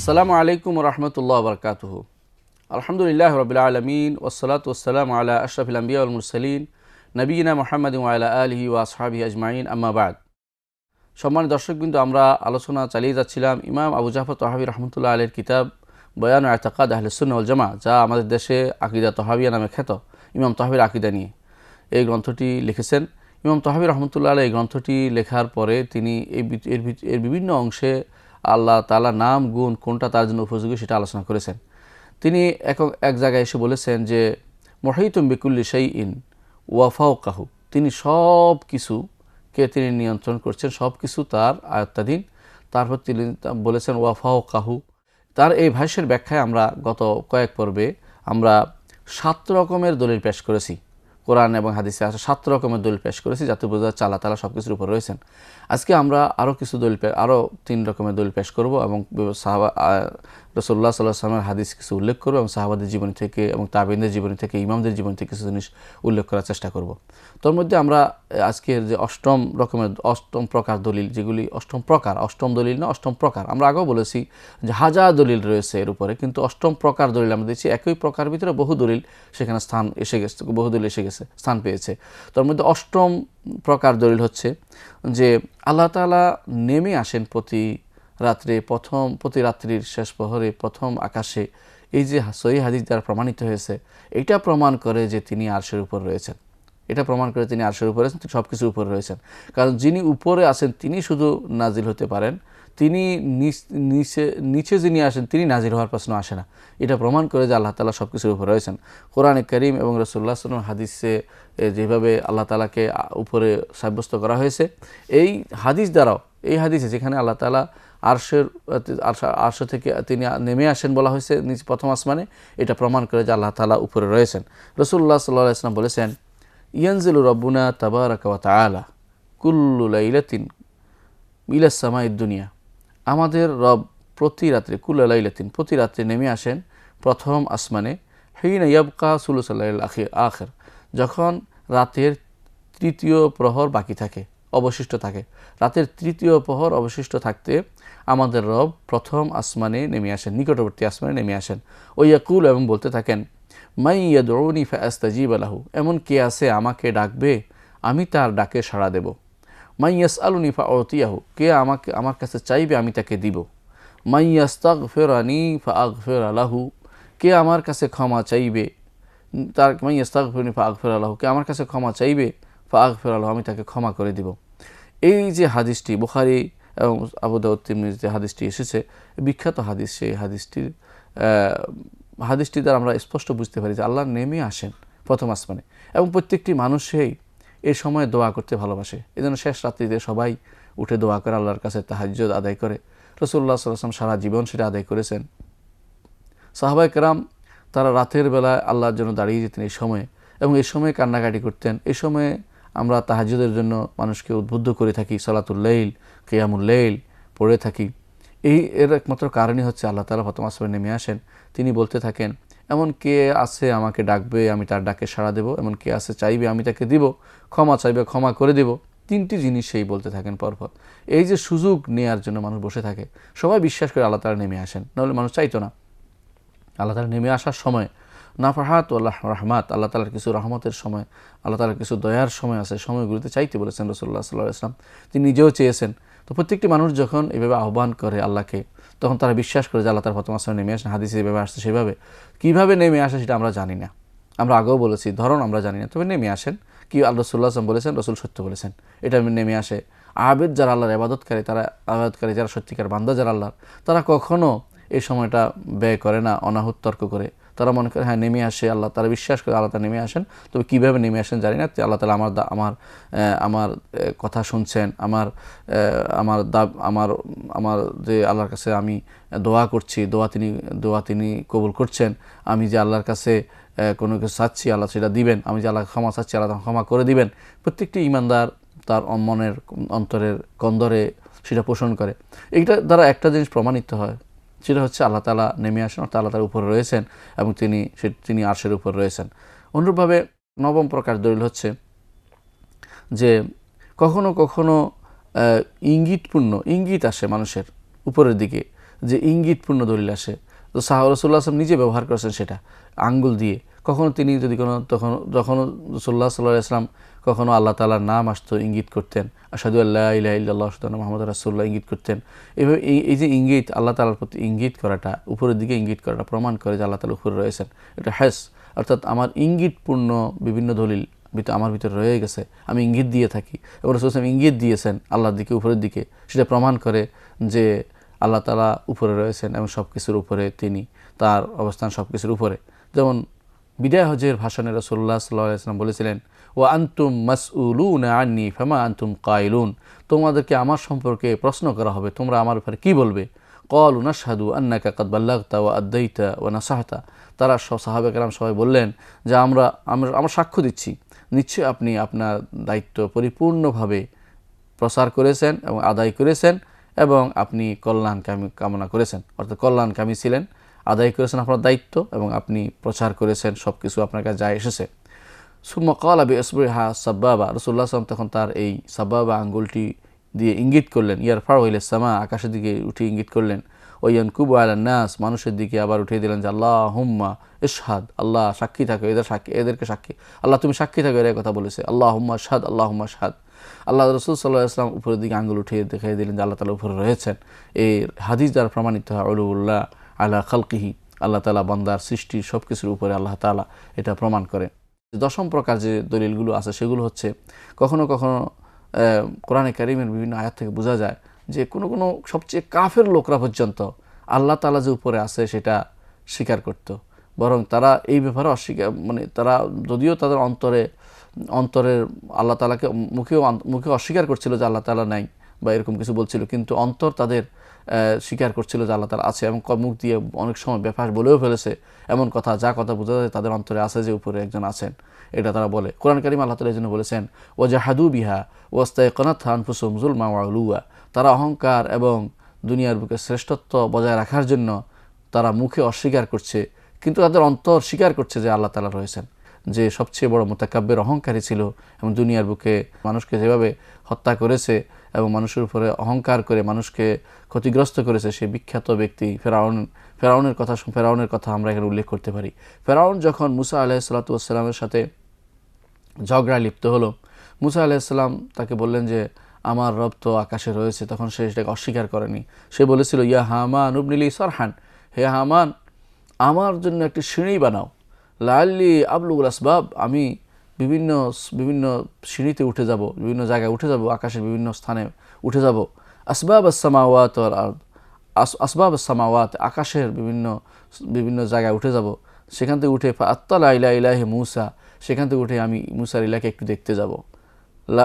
আসসালামু আলাইকুম রহমতুল্লাহ বরকাতুহ। আলহামদুলিল্লাহ রবিল আলমিন ওসলাত ওসালাম আলা আশরাফিল আম্বিয়া ওয়াল মুরসালিন নবীনা মুহাম্মদ ওয়া আলা আলিহি ওয়া আসহাবিহি আজমাইন আম্মা বাদ। সম্মানিত দর্শকবৃন্দ, আমরা আলোচনা চালিয়ে যাচ্ছিলাম ইমাম আবু জাফর তহাবী রহমতুল্লাহ আলাইহির কিতাব বয়ান ও ইতিকাদ আহলে সুন্নাহ ওয়াল জামাআহ, যা আমাদের দেশে আকিদা তহাবিয়া নামে খ্যাত। ইমাম তহাবীর আকিদা নিয়ে এই গ্রন্থটি লিখেছেন। ইমাম তহাবী রহমতুল্লাহ আলাইহি এই গ্রন্থটি লেখার পরে তিনি এর বিভিন্ন অংশে আল্লাহ তাআলা নাম গুণ কোনটা তার জন্য উপযোগী সেটা আলোচনা করেছেন। তিনি এক জায়গায় এসে বলেছেন যে মুহীতুম বিকুল্লি শাইইন ওয়া ফাওকাহু, তিনি সব কিছুকে তিনি নিয়ন্ত্রণ করছেন, সব কিছু তার আয়ত্তাধীন। তারপর তিনি বলেছেন ওয়া ফাওকাহু। তার এই ভাষ্যের ব্যাখ্যায় আমরা গত কয়েক পর্বে আমরা 7 রকমের দলিল পেশ করেছি। কোরআন এবং হাদিসে আসা 7 রকমের দলিল পেশ করেছি, যাতে বোঝা যাচ্ছে আল্লাহ তাআলা সব কিছুর উপর রয়েছেন। আজকে আমরা আরও 3 রকমের দলিল পেশ করব এবং সাহাবা রাসূলুল্লাহ সাল্লাল্লাহু আলাইহি ওয়াসাল্লামের হাদিস কিছু উল্লেখ করব এবং সাহাবাদের জীবনী থেকে এবং তাবেঈনদের জীবনী থেকে, ইমামদের জীবনী থেকে কিছু জিনিস উল্লেখ করার চেষ্টা করব। তোর মধ্যে আমরা আজকের যে অষ্টম প্রকার দলিল, যেগুলি অষ্টম দলিল না, অষ্টম প্রকার। আমরা আগেও বলেছি যে হাজার দলিল রয়েছে এর উপরে, কিন্তু অষ্টম প্রকার দলিল আমরা দিচ্ছি। একই প্রকার ভিতরে বহু দলিল সেখানে স্থান পেয়েছে। তার মধ্যে অষ্টম প্রকার দলিল হচ্ছে যে আল্লাহ তাআলা নেমে আসেন প্রতি রাত্রির শেষ প্রহরে প্রথম আকাশে। এই যে সহিহ হাদিস দ্বারা প্রমাণিত হয়েছে, এটা প্রমাণ করে যে তিনি আরশের উপর রয়েছেন। তিনি সব কিছুর উপরে রয়েছেন। কারণ যিনি উপরে আছেন তিনি শুধু নাজিল হতে পারেন, তিনি নিচে যিনি আসেন তিনি নাজিল হওয়ার প্রশ্ন আসে না। এটা প্রমাণ করে যে আল্লাহ তাআলা সব কিছুর উপরে রয়েছেন। কোরআনে কারীম এবং রাসূলুল্লাহ সাল্লাল্লাহু আলাইহি ওয়াসাল্লাম হাদিসে যেভাবে আল্লাহ তাআলাকে উপরে সাব্যস্ত করা হয়েছে, এই হাদিসে যেখানে আল্লাহ তাআলা আরশ থেকে তিনি নেমে আসেন বলা হয়েছে প্রথম আসমানে, এটা প্রমাণ করে যে আল্লাহ তাআলা উপরে রয়েছেন। রাসূলুল্লাহ সাল্লাল্লাহু আলাইহি ওয়াসাল্লাম বলেছেন, ইয়ানজিলু রাব্বুনা তাবারাকা ওয়া তাআলা কুল্লু লাইলাতিন ইলাস সামাইদ দুনিয়া। আমাদের রব প্রতি রাত্রে নেমে আসেন প্রথম আসমানে। হিনা ইয়াবকা সুলুসুল লাইল আখির, যখন রাতের তৃতীয় প্রহর বাকি থাকে, অবশিষ্ট থাকে। রাতের তৃতীয় প্রহর অবশিষ্ট থাকতে আমাদের রব প্রথম আসমানে নেমে আসেন, নিকটবর্তী আসমানে নেমে আসেন। ও ইয়াকুল, এবং বলতে থাকেন, মাই ইয়াদউনি ফাআস্তাজিব লাহু, এমন কে আছে আমাকে ডাকবে, আমি তার ডাকে সাড়া দেব। মাই ইয়াসআলুনি ফাউতিয়াহু, কে আমার কাছে চাইবে আমি তাকে দিব। মাই ইয়াস্তাগফিরানি ফাআগফির লাহু, কে আমার কাছে ক্ষমা চাইবে, মাই ইয়াস্তাগফিরনি ফাআগফির লাহু, কে আমার কাছে ক্ষমা চাইবে, ফাআগফির লাহু, আমি তাকে ক্ষমা করে দিব। এই যে হাদিসটি বুখারী এবং আবু দাউদ তিরমিজিতে হাদিসটি এসেছে, বিখ্যাত হাদিস। সেই হাদিসটি দ্বারা আমরা স্পষ্ট বুঝতে পারি যে আল্লাহ নেমে আসেন প্রথম আসমানে, এবং প্রত্যেকটি মানুষই এই সময় দোয়া করতে ভালোবাসে। এই জন্য শেষ রাত্রিতে সবাই উঠে দোয়া করে, আল্লাহর কাছে তাহাজ্জুদ আদায় করে। রাসূলুল্লাহ সাল্লাল্লাহু আলাইহি ওয়াসাল্লাম সারা জীবন সেটা আদায় করেছেন। সাহাবায়ে কেরাম তারা রাতের বেলায় আল্লাহর জন্য দাঁড়িয়ে যেতেন এই সময়ে, এবং এই সময়ে কান্নাকাটি করতেন। এই সময়ে আমরা তাহাজ্জুদের জন্য মানুষকে উদ্বুদ্ধ করে থাকি, সালাতুল লাইল, কিয়ামুল লাইল পড়ে থাকি। এর একমাত্র কারণই হচ্ছে আল্লাহ তাআলা প্রথম আসমানে নেমে আসেন। তিনি বলতে থাকেন, এমন কে আছে আমাকে ডাকবে, আমি তার ডাকে সাড়া দেব। এমন কে আছে চাইবে, আমি তাকে দিব। ক্ষমা চাইবে, ক্ষমা করে দেব। 3টি জিনিস সেই বলতে থাকেন পরপর। এই যে সুযোগ নেওয়ার জন্য মানুষ বসে থাকে, সবাই বিশ্বাস করে আল্লাহ তাআলা নেমে আসেন, নাহলে মানুষ চাইতো না। আল্লাহ তাআলা নেমে আসার সময় নাফাহাত ওয়াল্লাহ রাহমাত, আল্লাহ তাআলার কিছু রহমতের সময়, আল্লাহ তাআলার কিছু দয়ার সময় আছে, সময়গুলিতে চাইতে বলেছেন রাসূলুল্লাহ সাল্লাল্লাহু আলাইহি ওয়াসাল্লাম। তিনি নিজেও চেয়েছেন। তো প্রত্যেকটি মানুষ যখন এভাবে আহ্বান করে আল্লাহকে, তখন তারা বিশ্বাস করে যে আল্লাহ তাআলা প্রথম আসমানে নেমে আসেন। হাদিসে যেভাবে আসছে সেভাবে। কীভাবে নেমে আসে সেটা আমরা জানি না, আমরা আগেও বলেছি, ধরন আমরা জানি না, তবে নেমে আসেন। কি আল্লাহ রাসূলুল্লাহ সাল্লাল্লাহু আলাইহি ওয়াসাল্লাম বলেছেন, রাসূল সত্য বলেছেন, এটা নেমে আসে। আবেদ যারা আল্লাহর ইবাদতকারী, যারা সত্যিকার বান্দা যারা আল্লাহর, তারা কখনো এই সময়টা ব্যয় করে না অনাহুত তর্ক করে। তারা মনে করে হ্যাঁ নেমে আসে আল্লাহ, তারা বিশ্বাস করে আল্লাহ তাআলা নেমে আসেন। তবে কীভাবে নেমে আসেন জানি না। আল্লাহ তাআলা আমার কথা শুনছেন, আমার যে আল্লাহর কাছে আমি দোয়া করছি, দোয়া তিনি কবুল করছেন। আমি যে আল্লাহর কাছে কোনো কিছু চাচ্ছি, আল্লাহ সেটা দিবেন। আমি যে আল্লাহ ক্ষমা চাচ্ছি, আল্লাহ ক্ষমা করে দিবেন। প্রত্যেকটি ঈমানদার তার মনের অন্তরের কন্দরে সেটা পোষণ করে। এইটা দ্বারা একটা জিনিস প্রমাণিত হয়, সেটা হচ্ছে আল্লাহ তাআলা নেমে আসেন, অর্থাৎ আল্লাহ তাআলা উপরে রয়েছেন এবং তিনি আরশের উপর রয়েছেন। অনুরূপভাবে 9ম প্রকার দলিল হচ্ছে যে কখনো কখনো ইঙ্গিত আসে মানুষের উপরের দিকে, যে ইঙ্গিতপূর্ণ দলিল আসে, তো রাসূলুল্লাহ সাল্লাল্লাহু আলাইহি ওয়াসাল্লাম নিজে ব্যবহার করেছেন সেটা আঙ্গুল দিয়ে। কখনো তিনি যদি যখন রাসূলুল্লাহ সাল্লাল্লাহু আলাইহি ওয়াসাল্লাম কখনো আল্লাহ তাআলার নাম আসতো ইঙ্গিত করতেন, আশহাদু আল্লা ইলাহা ইল্লাল্লাহ আশহাদু আন্না মুহাম্মাদুর রাসূলুল্লাহ ইঙ্গিত করতেন। এভাবে এই যে ইঙ্গিত, আল্লাহ তাআলার প্রতি ইঙ্গিত করাটা, উপরের দিকে ইঙ্গিত করাটা প্রমাণ করে যে আল্লাহ তাআলা উপরে রয়েছেন। এটা হ্যাস, অর্থাৎ আমার ইঙ্গিতপূর্ণ বিভিন্ন দলিল আমার ভিতরে রয়ে গেছে, আমি ইঙ্গিত দিয়ে থাকি এবং রাসূল সাল্লাল্লাহু আলাইহি ওয়াসাল্লাম ইঙ্গিত দিয়েছেন আল্লাহর দিকে, উপরের দিকে, সেটা প্রমাণ করে যে আল্লাহ তাআলা উপরে রয়েছেন এবং সব কিছুর উপরে, তিনি তার অবস্থান সব কিছুর উপরে। যেমন বিদায় হজের ভাষণে রাসূলুল্লাহ সাল্লাল্লাহু আলাইহি ওয়াসাল্লাম বলেছিলেন, ওয়া আনতুম মাসউলুনা আন্নী ফামা আনতুম কাইলুন, তোমাদেরকে আমার সম্পর্কে প্রশ্ন করা হবে, তোমরা আমার ব্যাপারে কি বলবে? ক্বালু নাশহাদু আন্নাকা কাদ বাল্লাগতা ওয়া আদ্দাইতা ওয়া নাসাহতা, তারা সাহাবা কেরাম সবাই বললেন যে আমরা সাক্ষ্য দিচ্ছি, নিশ্চয়ই আপনি আপনার দায়িত্ব পরিপূর্ণভাবে প্রচার করেছেন এবং আদায় করেছেন এবং আপনি কল্যাণকামী কামনা করেছেন, অর্থাৎ কল্যাণকামী ছিলেন, আদায় করেছেন আপনার দায়িত্ব এবং আপনি প্রচার করেছেন, সব কিছু আপনার কাছে যা এসেছে। সুম্মা ক্বালা বিইসবিহা সাব্বাবা, রাসূলুল্লাহ সাল্লাল্লাহু আলাইহি ওয়াসাল্লাম তখন তার এই সাব্বাবা আঙ্গুলটি দিয়ে ইঙ্গিত করলেন, ইয়ারফাউ ইলাস সামা, আকাশের দিকে উঠে ইঙ্গিত করলেন, ওয়া ইয়ানকুবু আলান নাস, মানুষের দিকে আবার উঠিয়ে দিলেন যে আল্লাহুম্মা ইশহাদ, আল্লাহ সাক্ষী থাকো, এদেরকে সাক্ষী, আল্লাহ তুমি সাক্ষী থাকো, এর কথা বলেছে, আল্লাহুম্মা ইশহাদ আল্লাহুম্মা ইশহাদ। আল্লাহ রাসূল সাল্লাল্লাহু আলাইহি ওয়াসাল্লাম উপরের দিকে আঙ্গুল উঠিয়ে দেখিয়ে দিলেন যে আল্লাহ তাআলা উপরে রয়েছেন। এই হাদিস দ্বারা প্রমাণিত হয় উলুল্লাহ আলা খালকিহি, আল্লাহ তাআলা বান্দার সৃষ্টি সব কিছুর উপরে আল্লাহ তাআলা, এটা প্রমাণ করে। দশম প্রকার যে দলিলগুলো আছে সেগুলো হচ্ছে, কখনো কখনো কোরআনে কারীমের বিভিন্ন আয়াত থেকে বোঝা যায় যে কোনো কোনো সবচেয়ে কাফের লোকরা পর্যন্ত আল্লাহ তাআলা যে উপরে আছে সেটা স্বীকার করত, বরং তারা এই ব্যাপারে অস্বীকার, মানে তারা যদিও তাদের অন্তরের আল্লাহ তাআলাকে মুখে অস্বীকার করছিল যে আল্লাহ তাআলা নাই বা এরকম কিছু বলছিল, কিন্তু অন্তর তাদের স্বীকার করছিল যে আল্লাহ তাআলা আছে, এবং মুখ দিয়ে অনেক সময় বেফাস বলেও ফেলেছে এমন কথা, যা কথা বোঝা যায় তাদের অন্তরে আছে যে উপরে একজন আছেন, এটা তারা বলে। কোরআন কারীম আল্লাহ তাআলা এই জন্য বলেছেন, ওয়াজাহাদু বিহা ওয়াস্তায়কানাতহা আনফুসুহুম যুলমা ওয়া উলুওয়া, তারা অহংকার এবং দুনিয়ার বুকে শ্রেষ্ঠত্ব বজায় রাখার জন্য তারা মুখে অস্বীকার করছে, কিন্তু তাদের অন্তর স্বীকার করছে যে আল্লাহ তাআলা রয়েছেন। যে সবচেয়ে বড় মুতাকাব্বির অহংকারী ছিল এবং দুনিয়ার বুকে মানুষকে যেভাবে হত্যা করেছে এবং মানুষের উপরে অহংকার করে মানুষকে ক্ষতিগ্রস্ত করেছে, সেই বিখ্যাত ব্যক্তি ফেরাউনের কথা আমরা এখানে উল্লেখ করতে পারি। ফেরাউন যখন মুসা আলাইহিসসালাতু ওয়াসসালামের সাথে ঝগড়ায় লিপ্ত হলো, মুসা আলাইহিসসালাম তাকে বললেন যে আমার রব তো আকাশে রয়েছে, তখন সে সেটাকে অস্বীকার করেনি। সে বলেছিল, ইয়া হামান ইবনি লি সারহান, হে হামান আমার জন্য একটি সিঁড়ি বানাও, লাআল্লি আবলুগুল আসবাব, আমি বিভিন্ন সিঁড়িতে উঠে যাব, বিভিন্ন জায়গায় উঠে যাব, আকাশের বিভিন্ন স্থানে উঠে যাব। আসবাব আস-সামাওয়াত ওয়াল আরদ, আসবাব আস-সামাওয়াত, আকাশের বিভিন্ন জায়গায় উঠে যাব, সেখান থেকে উঠে ফাআত্তালা ইলা ইলাহি মূসা, সেখান থেকে উঠে আমি মূসার ইলাকে একটু দেখতে যাব।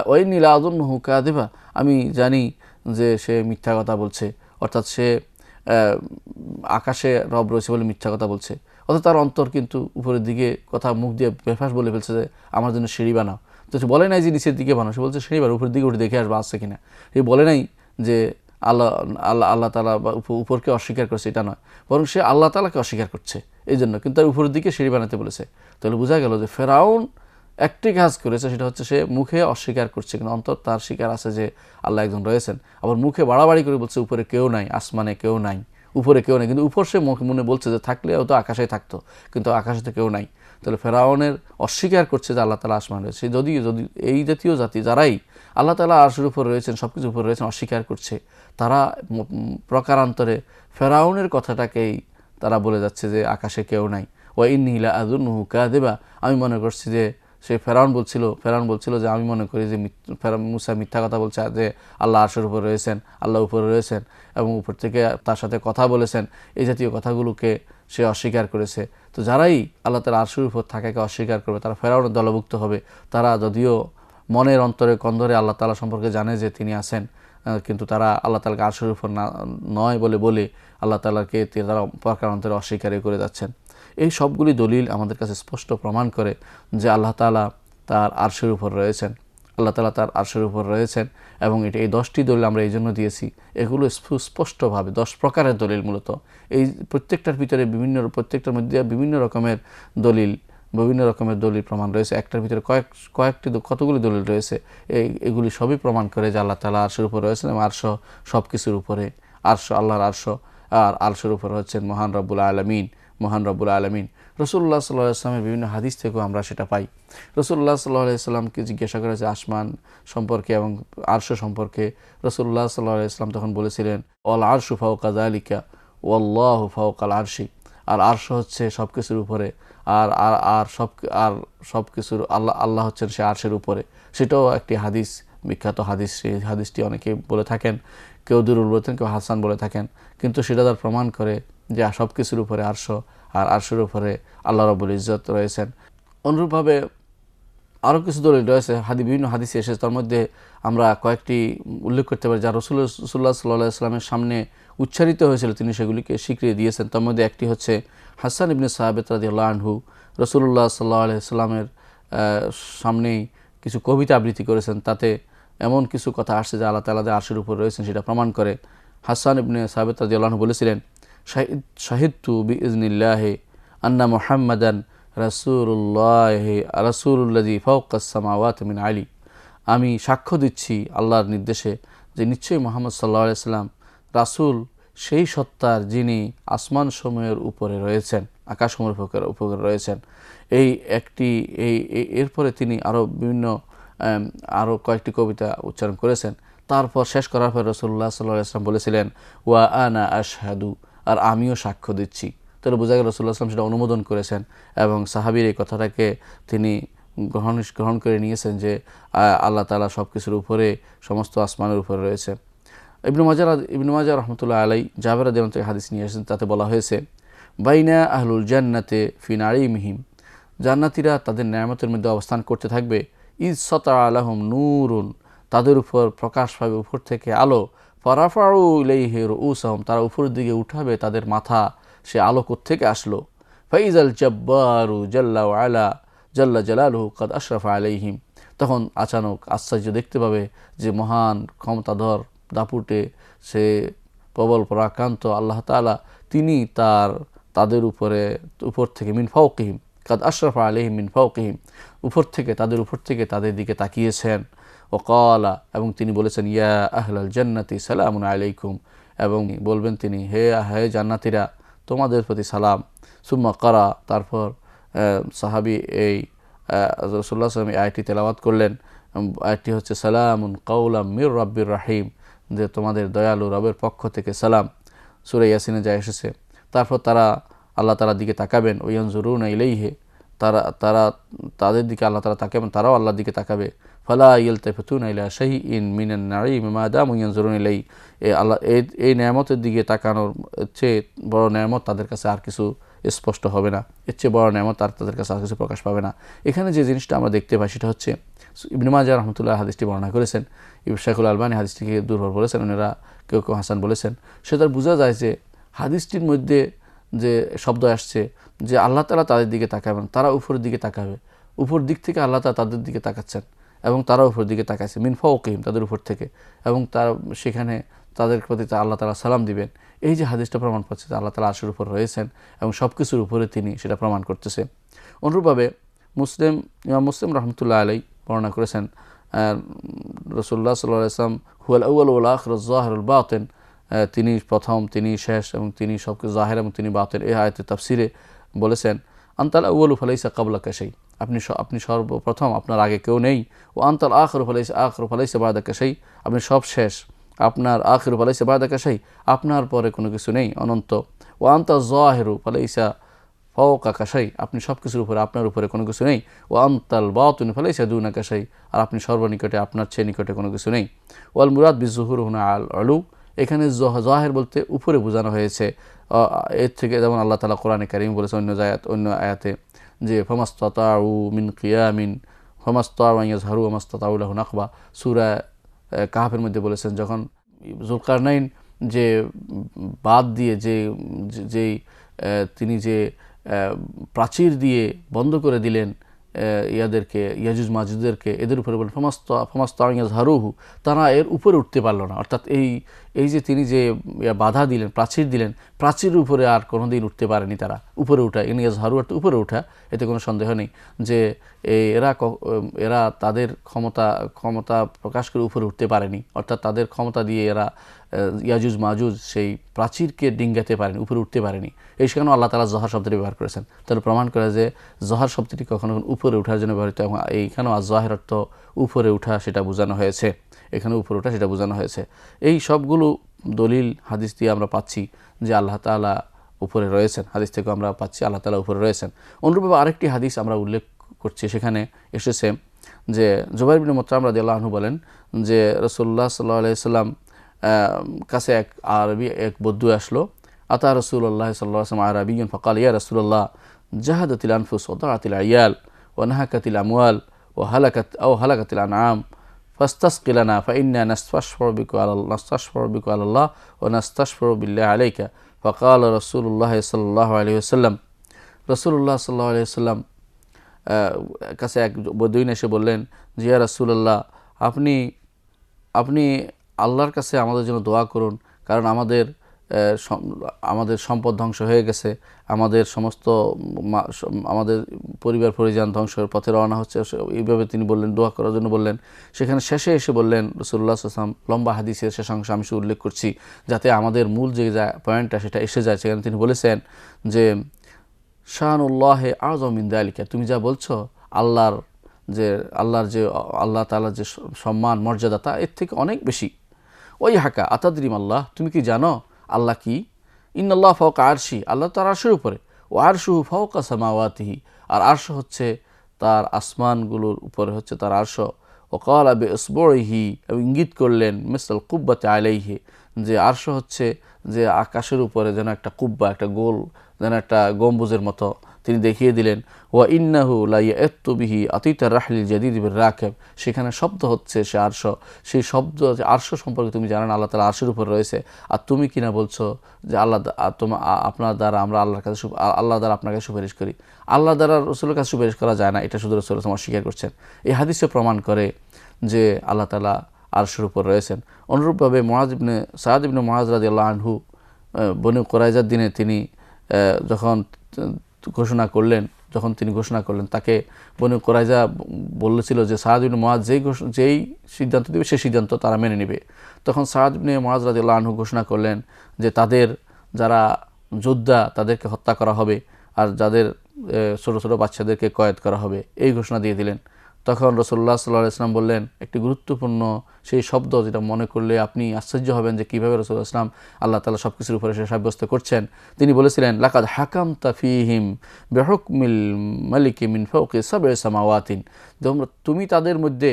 ওয়াইন্নী লা আযুন্নুহু কাযিবা, আমি জানি যে সে মিথ্যা কথা বলছে, অর্থাৎ সে আকাশে রব রয়েছে বলে মিথ্যা কথা বলছে, অর্থাৎ তার অন্তর কিন্তু উপরের দিকে কথা মুখ দিয়ে বেফাস বলে ফেলছে যে আমার জন্য সিঁড়ি বানাও। তো সে বলে নাই যে নিচের দিকে বানাও, সে বলছে সিঁড়ি বানাও, উপরের দিকে উঠে দেখে আসবে আসছে কিনা। সে বলে নাই যে আল্লাহ তাআলা বা উপরকে অস্বীকার করছে, এটা নয়, বরং সে আল্লাহ তাআলাকে অস্বীকার করছে এই জন্য, কিন্তু তার উপরের দিকে সিঁড়ি বানাতে বলেছে। তাহলে বোঝা গেল যে ফেরাউন একটি কাজ করেছে, সেটা হচ্ছে সে মুখে অস্বীকার করছে, কিন্তু অন্তর তার স্বীকার আছে যে আল্লাহ একজন রয়েছেন। আবার মুখে বাড়াবাড়ি করে বলছে উপরে কেউ নাই, আসমানে কেউ নাই, উপরে কেউ নেই, কিন্তু উপর সে মনে বলছে যে থাকলে হয়তো আকাশে থাকতো, কিন্তু আকাশে তো কেউ নাই। তাহলে ফেরাউনের অস্বীকার করছে যে আল্লাহ তাআলা আসমান রয়েছে। যদি এই জাতীয় জাতি যারাই আল্লাহ তাআলা আরশের উপর রয়েছেন, সব কিছুর উপর রয়েছেন, অস্বীকার করছে, তারা প্রকারান্তরে ফেরাউনের কথাটাকেই তারা বলে যাচ্ছে যে আকাশে কেউ নাই। ওয়া ইন্নী লা আযুন্নুহু কাযিবা, আমি মনে করছি যে ফেরাউন বলছিল যে আমি মনে করি যে মূসা মিথ্যা কথা বলছে, যে আল্লাহ আরশের উপর রয়েছেন, আল্লাহ উপরে রয়েছেন এবং উপর থেকে তার সাথে কথা বলেছেন, এই জাতীয় কথাগুলোকে সে অস্বীকার করেছে। তো যারাই আল্লাহ তাআলা আরশের উপর থাকাকে অস্বীকার করবে তারা ফেরাউনের দলভুক্ত হবে। তারা যদিও মনের অন্তরে কন্দরে আল্লাহ তাআলা সম্পর্কে জানে যে তিনি আছেন, কিন্তু তারা আল্লাহ তাআলাকে আরশের উপর নয় বলে আল্লাহ তাআলাকে তারা প্রকারান্তরে অস্বীকারই করে যাচ্ছেন। এই সবগুলি দলিল আমাদের কাছে স্পষ্ট প্রমাণ করে যে আল্লাহ তাআলা তার আরশের উপর রয়েছেন, আল্লাহ তাআলা তার আরশের উপর রয়েছেন। এবং এই 10টি দলিল আমরা এই জন্য দিয়েছি, এগুলো স্পষ্টভাবে 10 প্রকারের দলিল। মূলত এই প্রত্যেকটার ভিতরে প্রত্যেকটার মধ্যে বিভিন্ন রকমের দলিল প্রমাণ রয়েছে। একটার ভিতরে কতগুলি দলিল রয়েছে, এগুলি সবই প্রমাণ করে যে আল্লাহ তাআলা আরশের উপর রয়েছেন এবং আরশ সব কিছুর উপরে, আরশ আল্লাহর আরশ আর আরশের উপর হচ্ছেন মহান রব্বুল আলামিন, মহান রব্বুল আলামিন। রাসূলুল্লাহ সাল্লাল্লাহু আলাইহি ওয়াসাল্লামের বিভিন্ন হাদিস থেকেও আমরা সেটা পাই। রাসূলুল্লাহ সাল্লাল্লাহু আলাইহি ওয়াসাল্লামকে জিজ্ঞাসা করা হয়েছে আসমান সম্পর্কে এবং আরশ সম্পর্কে। রাসূলুল্লাহ সাল্লাল্লাহু আলাইহি ওয়াসাল্লাম তখন বলেছিলেন, ওয়াল আরশু ফাওকা যালিকা ওয়াল্লাহু ফাওকাল আরশি। আর আরশ হচ্ছে সব কিছুর উপরে, আর আর আর সব আর সব কিছুর আল্লাহ হচ্ছেন সে আরশের উপরে। সেটাও একটি হাদিস, বিখ্যাত হাদিস। সেই হাদিসটি অনেকে বলে থাকেন, কেউ দুরুল বলতেন, কেউ হাসান বলে থাকেন, কিন্তু সেটা তার প্রমাণ করে যে সব কিছুর উপরে আরশ, আর আরশের উপরে আল্লাহ রাব্বুল ইজ্জত রয়েছেন। অনুরূপভাবে আরও কিছু দলিল রয়েছে, বিভিন্ন হাদিসে এসেছে। তার মধ্যে আমরা কয়েকটি উল্লেখ করতে পারি যা রাসূলুল্লাহ সাল্লাল্লাহু আলাইহি ওয়াসাল্লামের সামনে উচ্চারিত হয়েছিল, তিনি সেগুলিকে স্বীকৃতি দিয়েছেন। তার মধ্যে একটি হচ্ছে হাসান ইবনে সাবিত রাদিয়াল্লাহু আনহু রাসূলুল্লাহ সাল্লাল্লাহু আলাইহি ওয়াসাল্লামের সামনেই কিছু কবিতা আবৃত্তি করেছেন। তাতে এমন কিছু কথা আসছে যে আল্লাহ তাআলা আরশের উপর রয়েছেন সেটা প্রমাণ করে। হাসান ইবনে সাবিত রাদিয়াল্লাহু আনহু বলেছিলেন, শাহিদতু বিইজনিল্লাহি আন্না মুহাম্মাদান রাসূলুল্লাযী ফাওকাস সামাওয়াতি মিন আলী। আমি সাক্ষ্য দিচ্ছি আল্লাহর নির্দেশে যে নিশ্চয়ই মুহাম্মদ সাল্লাল্লাহু আলাইহি ওয়াসাল্লাম রাসূল, সেই সত্তার যিনি আসমান সমূহের উপরে রয়েছেন, আকাশসমূহের উপরে রয়েছেন। এই একটি এরপরে তিনি আরও বিভিন্ন আরও কয়েকটি কবিতা উচ্চারণ করেছেন। তারপর শেষ করার পর রাসূলুল্লাহ সাল্লাল্লাহু আলাইহি ওয়াসাল্লাম বলেছিলেন, ওয়া আনা আশহাদু, আর আমিও সাক্ষ্য দিচ্ছি। তাহলে বোঝা গেল রাসূলুল্লাহ সাল্লাল্লাহু আলাইহি ওয়াসাল্লাম সেটা অনুমোদন করেছেন এবং সাহাবীর এই কথাটাকে তিনি গ্রহণ করে নিয়েছেন যে আল্লাহ তাআলা সব কিছুর উপরে, সমস্ত আসমানের উপরে রয়েছে। ইবনে মাজাহ রাহমাতুল্লাহ আলাইহি জাবের রাদিয়াল্লাহু আনহু থেকে হাদিস নিয়ে এসেছেন। তাতে বলা হয়েছে, বাইনা আহলুল জান্নাতে ফি নাঈমিহিম, জান্নাতীরা তাদের নেয়ামতের মধ্যে অবস্থান করতে থাকবে। ইজ সাতা আলাহুম নূরুন, তাদের উপর প্রকাশ পাবে উপর থেকে আলো। ফারাফাউ ইলাইহি রুউসাহুম, তারা উপরের দিকে উঠাবে তাদের মাথা, সে আলো কোত্থেকে আসলো। ফাইজাল জাব্বারু জাল্লা ওয়া আলা জাল্লা জালালুহু কাদ আশরাফা আলাইহিম, তখন আচানক আশ্চর্য দেখতে পাবে যে মহান ক্ষমতাধর দাপুটে সে প্রবল পরাক্রান্ত আল্লাহ তাআলা, তিনি তাদের উপর থেকে মিন ফাওকিহিম কাদ আশরাফা আলাইহিম মিন ফাওকিহিম, তাদের উপর থেকে তাদের দিকে তাকিয়েছেন। ও ক্বালা, এবং তিনি বলেছেন, ইয়া আহলাল জান্নাতি সালামুন আলাইকুম, এবং বলবেন তিনি, হে জান্নাতীরা, তোমাদের প্রতি সালাম। সুম্মা কারা, তারপর সাহাবী এই রাসূলুল্লাহ সাল্লাল্লাহু আলাইহি ওয়াসাল্লাম এই আয়াতটি তেলাওয়াত করলেন। আয়াতটি হচ্ছে সালামুন কাওলাম মির রাব্বির রাহিম, যে তোমাদের দয়ালু রবের পক্ষ থেকে সালাম। সূরা ইয়াসিনে যা এসেছে। তারপর তারা আল্লাহ তাআলার দিকে তাকাবেন, ওয়ানজুরুনা ইলাইহি, তাদের দিকে আল্লাহ তাআলা তাকাবেন, তারাও আল্লাহর দিকে তাকাবে। ফালা ইয়ালতাফিতুনা ইলা শাইইন মিনান নাঈম মা দামু ইয়ানজুরুনা ইলাইহি, এই নেয়ামতের দিকে তাকানোর চেয়ে বড় নেয়ামত তাদের কাছে আর কিছু স্পষ্ট হবে না, এর চেয়ে বড় নেয়ামত তাদের কাছে আর কিছু প্রকাশ পাবে না। এখানে যে জিনিসটা আমরা দেখতে পাই সেটা হচ্ছে, ইবনে মাজাহ রাহমাতুল্লাহ হাদিসটি বর্ণনা করেছেন, শাইখুল আলবানী হাদিসটিকে দুর্বল বলেছেন, ওনারা কেউ কেউ হাসান বলেছেন। সেটা বোঝা যায় যে হাদিসটির মধ্যে যে শব্দ আসছে যে আল্লাহ তাআলা তাদের দিকে তাকাবেন, তারা উপরের দিকে তাকাবে, উপর দিক থেকে আল্লাহ তাআলা তাদের দিকে তাকাচ্ছেন এবং তারা উপর দিকে তাকাচ্ছে, মিন ফাওকিহিম, তাদের উপর থেকে, এবং তারা সেখানে তাদের প্রতি আল্লাহ তাআলা সালাম দিবেন। এই যে হাদিসটা প্রমাণ পাচ্ছে যে আল্লাহ তাআলা আরশের উপর রয়েছেন এবং সব কিছুর উপরে তিনি সেটা প্রমাণ করতেছে। অনুরূপভাবে ইমাম মুসলিম রাহমাতুল্লাহ আলাইহি বর্ণনা করেছেন, রাসূলুল্লাহ সাল্লাল্লাহু আলাইহি ওয়াসাল্লাম হুয়াল আউয়াল ওয়াল আখিরুল যাহিরুল বাতিন, তিনি প্রথম, তিনি শেষ, এবং তিনি সব কিছু জাহির এবং তিনি বাতিন। এই আয়াতের তাফসিরে বলেছেন, আনতাল আউয়ালু ফালাইসা ক্বাবলাকা শাই, আপনি সর্বপ্রথম, আপনার আগে কেউ নেই। ও আনতাল আখিরু ফালাইসা বাদাকা শাই, আপনি সব শেষ, আপনার আখিরু ফালাইসা বাদাকা শাই, আপনার পরে কোনো কিছু নেই, অনন্ত। ও আনতাল যাহিরু ফালাইসা ফাওকাকা শাই, আপনি সব কিছুর উপরে, আপনার উপরে কোনো কিছু নেই। ও আনতাল বাতিনু ফালাইসা দুনাকা শাই, আর আপনি সর্বনিকটে, আপনার চেয়ে নিকটে কোনো কিছু নেই। ওয়াল মুরাদ বিজুহুর হুনা আল আলু, এখানে জাহির বলতে উপরে বোঝানো হয়েছে। এর থেকে যেমন আল্লাহ তাআলা কোরআনে কারীম বলেছে অন্য আয়াতে যে ফামাসতাতাউ মিন কিয়ামিন ফামাসতাউ আন ইয়াজহারু ওয়ামাসতাতাউ লাহু নাকবা, সূরা কাহফের মধ্যে বলেছেন, যখন যুলকারনাইন যে বাদ দিয়ে যেই তিনি যে প্রাচীর দিয়ে বন্ধ করে দিলেন ইয়াজুজ মাজুজদেরকে, এদের উপরে বলেন ফামাস্তাউ আন ইয়াজহারুহু, তারা এর উপরে উঠতে পারল না। অর্থাৎ এই যে তিনি যে বাধা দিলেন, প্রাচীর দিলেন, প্রাচীরের উপরে আর কোনোদিন উঠতে পারেনি তারা, উপরে উঠা, ইয়াজহারু অর্থ উপরে উঠা, এতে কোনো সন্দেহ নেই যে এরা তাদের ক্ষমতা প্রকাশ করে উপরে উঠতে পারেনি, অর্থাৎ তাদের ক্ষমতা দিয়ে এরা ইয়াজুজ মাজুজ সেই প্রাচীরকে ডিঙ্গাতে পারেনি, উপরে উঠতে পারেনি। এই সেখানেও আল্লাহ তাআলা জহর শব্দটি ব্যবহার করেছেন। তাহলে প্রমাণ করে যে জহর শব্দটি কখনো উপরে ওঠার জন্য ব্যবহৃত, এবং এইখানেও আজ-জাহির অর্থ উপরে উঠা সেটা বোঝানো হয়েছে, এখানে উপরে ওঠা সেটা বোঝানো হয়েছে। এই সবগুলো দলিল হাদিস দিয়ে আমরা পাচ্ছি যে আল্লাহ তাআলা উপরে রয়েছেন। হাদিস থেকে আমরা পাচ্ছি আল্লাহ তাআলা উপরে রয়েছেন। অনুরূপভাবে আরেকটি হাদিস আমরা উল্লেখ করছি, সেখানে এসেছে যে জুবাইর বিন মুতঈম রাদিয়াল্লাহু আনহু বলেন যে রাসূলুল্লাহ সাল্লাল্লাহু আলাইহি ওয়াসাল্লাম কাছে এক বদু আসলো। আতা রাসূলুল্লাহ সাল্লাল্লাহু আলাইহি ওয়াসাল্লাম আরাবিয়্যুন ফাকাল ইয়া রাসূলুল্লাহ জাহাদাতিল আনফুস ওয়া দাআতিল আয়াল ওয়া নাহাকাতিল আমওয়াল ওয়া হালাকাতিল আনআম ফাস্তাসকি লানা ফাইন্না নাস্তাশফিরু বিকা আলাল্লাহ ওয়া নাস্তাশফিরু বিল্লাহি আলাইকা ফাকাল রাসূলুল্লাহ সাল্লাল্লাহু আলাইহি ওয়াসাল্লাম, রাসূলুল্লাহ সাল্লাল্লাহু আলাইহি ওয়াসাল্লাম কাছে এক বদউইন এসে বললেন যে ইয়া রাসূলুল্লাহ, আপনি আল্লাহর কাছে আমাদের জন্য দোয়া করুন, কারণ আমাদের সম্পদ ধ্বংস হয়ে গেছে, আমাদের পরিবার পরিজন ধ্বংসের পথে রওনা হচ্ছে। এইভাবে তিনি বললেন, দোয়া করার জন্য বললেন। সেখানে শেষে এসে বললেন রাসূলুল্লাহ সাল্লাল্লাহু আলাইহি ওয়াসাল্লাম, লম্বা হাদিসের শেষাংশ আমি উল্লেখ করছি যাতে আমাদের মূল যে পয়েন্টটা সেটা এসে যায়। সেখানে তিনি বলেছেন যে শানুল্লাহে আযম মিন যালিকা, তুমি যা বলছো আল্লাহর তাআলার যে সম্মান মর্যাদা তা এর থেকে অনেক বেশি। ওই হাকা আতাদরিম আল্লাহ, তুমি কি জানো আল্লাহ কি? ইন্নাল্লাহ ফাওকা আরশি, আল্লাহ তার আরশের উপরে, ও আরশুহু ফাওকা সামাওয়াতিহি, আর আরশ হচ্ছে তার আসমানগুলোর উপরে হচ্ছে তার আরশ। ও ক্বালা বিইসবুইহি, এবং ইঙ্গিত করলেন মিসল কুব্বাতি আলাইহি, যে আরশ হচ্ছে যে আকাশের উপরে যেন একটা কুব্বা, একটা গোল, যেন একটা গম্বুজের মতো তিনি দেখিয়ে দিলেন। ওয়া ইন্নাহু লা ইয়াতু বিহি আতিতা রাহলিল জাদিদ বির রাকিব, সেখানে শব্দ হচ্ছে সে আরশ, সেই শব্দ যে আরশ সম্পর্কে তুমি জানেন আল্লাহ তাআলা আরশের উপর রয়েছে, আর তুমি কিনা বলছো যে আপনার দ্বারা আমরা আল্লাহ দ্বারা আপনার কাছে সুপারিশ করি। আল্লাহ দ্বারা রাসূলের কাছে সুপারিশ করা যায় না, এটা শুধু রাসূল সাল্লাল্লাহু আলাইহি ওয়াসাল্লাম অস্বীকার করছেন। এই হাদিসে প্রমাণ করে যে আল্লাহ তাআলা আরশের উপর রয়েছেন। অনুরূপভাবে সাদ ইবনে মুআয রাদিয়াল্লাহু আনহু বনু কুরাইজার দিনে তিনি যখন তিনি ঘোষণা করলেন, তাকে বনু কুরাইজা বলেছিল যে সাদ ইবনে মুআয যেই সিদ্ধান্ত দেবে সেই সিদ্ধান্ত তারা মেনে নেবে। তখন সাদ ইবনে মুআয রাদিয়াল্লাহু আনহু ঘোষণা করলেন যে তাদের যারা যোদ্ধা তাদেরকে হত্যা করা হবে, আর যাদের ছোট ছোট বাচ্চাদেরকে কয়েদ করা হবে, এই ঘোষণা দিয়ে দিলেন। তখন রাসূলুল্লাহ সাল্লাল্লাহু আলাইহি ওয়াসাল্লাম বললেন একটি গুরুত্বপূর্ণ সেই শব্দ, যেটা মনে করলে আপনি আশ্চর্য হবেন যে কীভাবে রাসূলুল্লাহ সাল্লাল্লাহু আলাইহি ওয়াসাল্লাম আল্লাহ তাআলা সব কিছুর উপরে সে সাব্যস্ত করছেন। তিনি বলেছিলেন লাকাদ হাকামতা ফীহিম বিহুকমিল মালিকি মিন ফাওকি সাব'i সামাওয়াতিন, তুমি তাদের মধ্যে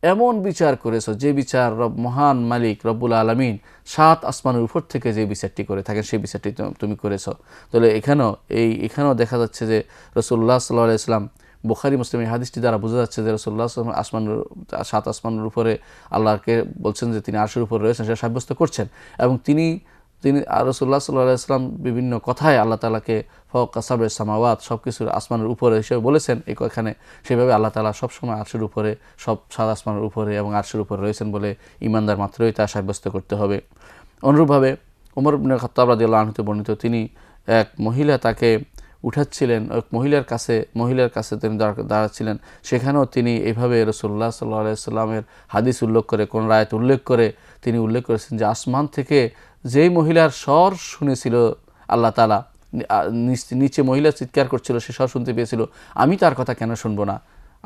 এমন বিচার করেছো যে বিচার মহান মালিক রব্বুল আলামিন 7 আসমানের উপর থেকে যে বিচারটি করে থাকেন সেই বিচারটি তুমি করেছো। তাহলে এখানেও দেখা যাচ্ছে যে রাসূলুল্লাহ সাল্লাল্লাহু আলাইহি ওয়াসাল্লাম, বুখারী মুসলিম এই হাদিসটি দ্বারা বোঝা যাচ্ছে যে রাসূলুল্লাহ সাল্লাল্লাহু আলাইহি ওয়াসাল্লাম 7 আসমানের উপরে আল্লাহকে বলছেন যে তিনি আরশের উপর রয়েছেন, সেটা সাব্যস্ত করছেন। এবং তিনি রাসূলুল্লাহ সাল্লাল্লাহু আলাইহি ওয়াসাল্লাম বিভিন্ন কথায় আল্লাহ তাআলাকে ফাওকা সাব'i সামাওয়াত, সব কিছুর আসমানের উপরে হিসেবে বলেছেন। এখানে সেভাবে আল্লাহ তাআলা সবসময় আরশের উপরে, সব 7 আসমানের উপরে এবং আরশের উপরে রয়েছেন বলে ঈমানদার মাত্রই তা সাব্যস্ত করতে হবে। অনুরূপভাবে ওমর ইবনে খাত্তাব রাদিয়াল্লাহু আনহু বর্ণিত, তিনি এক মহিলা তাকে উঠাচ্ছিলেন, এক মহিলার কাছে তিনি দাঁড়াচ্ছিলেন, সেখানেও তিনি এইভাবে রাসূলুল্লাহ সাল্লাল্লাহু আলাইহি ওয়াসাল্লামের হাদিস উল্লেখ করে, কোন রায়াত উল্লেখ করে তিনি উল্লেখ করেছেন যে আসমান থেকে যেই মহিলার স্বর শুনেছিল আল্লাহ তাআলা, নিচে মহিলা চিৎকার করছিল, সে স্বর শুনতে পেয়েছিল, আমি তার কথা কেন শুনবো না?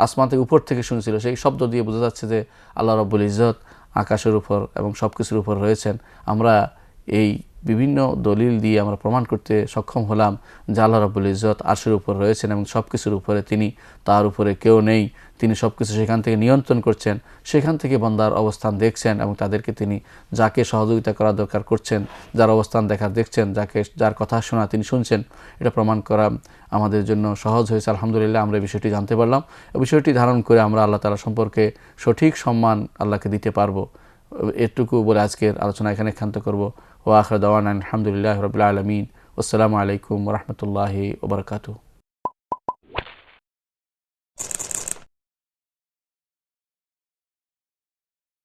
আসমান থেকে উপর থেকে শুনেছিল, সেই শব্দ দিয়ে বোঝা যাচ্ছে যে আল্লাহ রাব্বুল ইজ্জত আকাশের উপর এবং সব কিছুর উপর রয়েছেন। আমরা এই বিভিন্ন দলিল দিয়ে আমরা প্রমাণ করতে সক্ষম হলাম যে আল্লাহ রাব্বুল ইজ্জত আরশের উপর রয়েছেন এবং সব কিছুর উপরে তিনি, তার উপরে কেউ নেই, তিনি সব কিছু সেখান থেকে নিয়ন্ত্রণ করছেন, সেখান থেকে বান্দার অবস্থান দেখছেন এবং তাদেরকে তিনি যাকে সহযোগিতা করা দরকার করছেন, যার অবস্থান দেখছেন, যার কথা শোনা তিনি শুনছেন। এটা প্রমাণ করা আমাদের জন্য সহজ হয়েছে। আলহামদুলিল্লাহ আমরা এই বিষয়টি জানতে পারলাম। এই বিষয়টি ধারণ করে আমরা আল্লাহ তাআলা সম্পর্কে সঠিক সম্মান আল্লাহকে দিতে পারবো। এটুকু বলে আজকের আলোচনা এখানে ক্ষান্ত করব। ওয়া আখিরু দাওয়ানা আলহামদুলিল্লাহি রাব্বিল আলামিন। আসসালামু আলাইকুম ওয়া রাহমাতুল্লাহি ওয়া বারাকাতুহু।